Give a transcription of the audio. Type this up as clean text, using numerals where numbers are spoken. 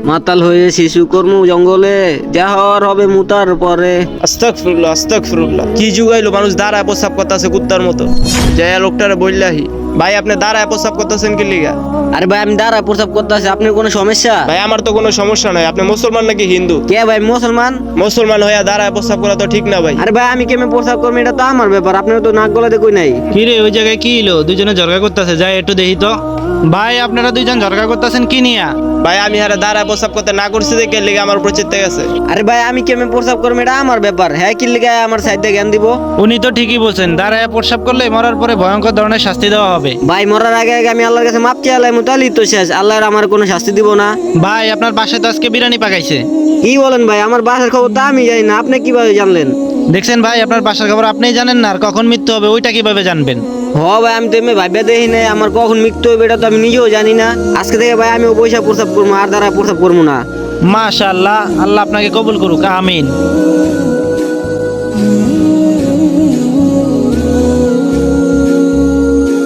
মাতাল হয়ে শিশু কর্ম জঙ্গলে, যা হওয়ার হবে মুতার পরে। আস্তাগফিরুল্লাহ আস্তাগফিরুল্লাহ। কি যুগাইলো, মানুষ দাঁড়ায় প্রস্রাব করতেছে কুত্তার মতো। যাইয়া লোকটারে বললাহি, ভাই আপনি দাঁড়ায় প্রস্রাব করতেছেন কি লিগা? আরে ভাই আমি দাঁড়া প্রস্তাব করতে আছি, আপনার কোনো সমস্যা? ভাই আমার তো কোনো সমস্যা নাই। আপনি মুসলমান নাকি হিন্দু? কে ভাই মুসলমান? মুসলমান হইয়া দাঁড়ায় প্রস্রাব করা তো ঠিক না ভাই। আরে ভাই আমি কেমন প্রস্তাব করবো, এটা তো আমার ব্যাপার, আপনার তো নাক গলাতে কই নাই। কি রে, ওই জায়গায় কি হলো? দুজনে ঝগড়া করতেছে, যাই একটু দেখি তো। ভাই আপনারা দুইজন ঝগড়া করতেছেন কি নিয়া? ভাই আমি হারে দাঁড়ায় প্রস্রাব করতে না করছি দেখে লিগা আমার উপর চিত্তে গেছে। আরে ভাই আমি কেমন প্রস্তাব করবো, এটা আমার ব্যাপার। হ্যাঁ কি লিগে আমার সাইডে জ্ঞান দিব? উনি তো ঠিকই বলছেন, দাঁড়ায় প্রস্রাব করলে মরার পরে ভয়ঙ্কর ধরনের শাস্তি দেওয়া হবে। ভাই মরার আগে আগে আমি আল্লাহর কাছে মাপ চেয়ে আল্লাহ তাহলেই তো শেষ, আল্লাহর আমার কোনো শাস্তি দিব না। ভাই আপনার বাসায় তো আজকে বিরিয়ানি পাকাইছে। কি বলেন ভাই, আমার বাসার খবর তো আমি জানি না, আপনি কিভাবে জানলেন? দেখছেন ভাই, আপনার বাসার খবর আপনিই জানেন না, আর কখন মৃত্যু হবে ওইটা কিভাবে জানবেন? হ ভাই আমি তো এমনি ভাইবা দেখি নাই, আমার কখন মৃত্যু হবে এটা তো আমি নিজেও জানি না। আজকে থেকে ভাই আমি পয়সা প্রস্তাব করবো, আর দ্বারা প্রস্তাব করবো না। মাশাআল্লাহ, আল্লাহ আপনাকে কবুল করুক, আমিন।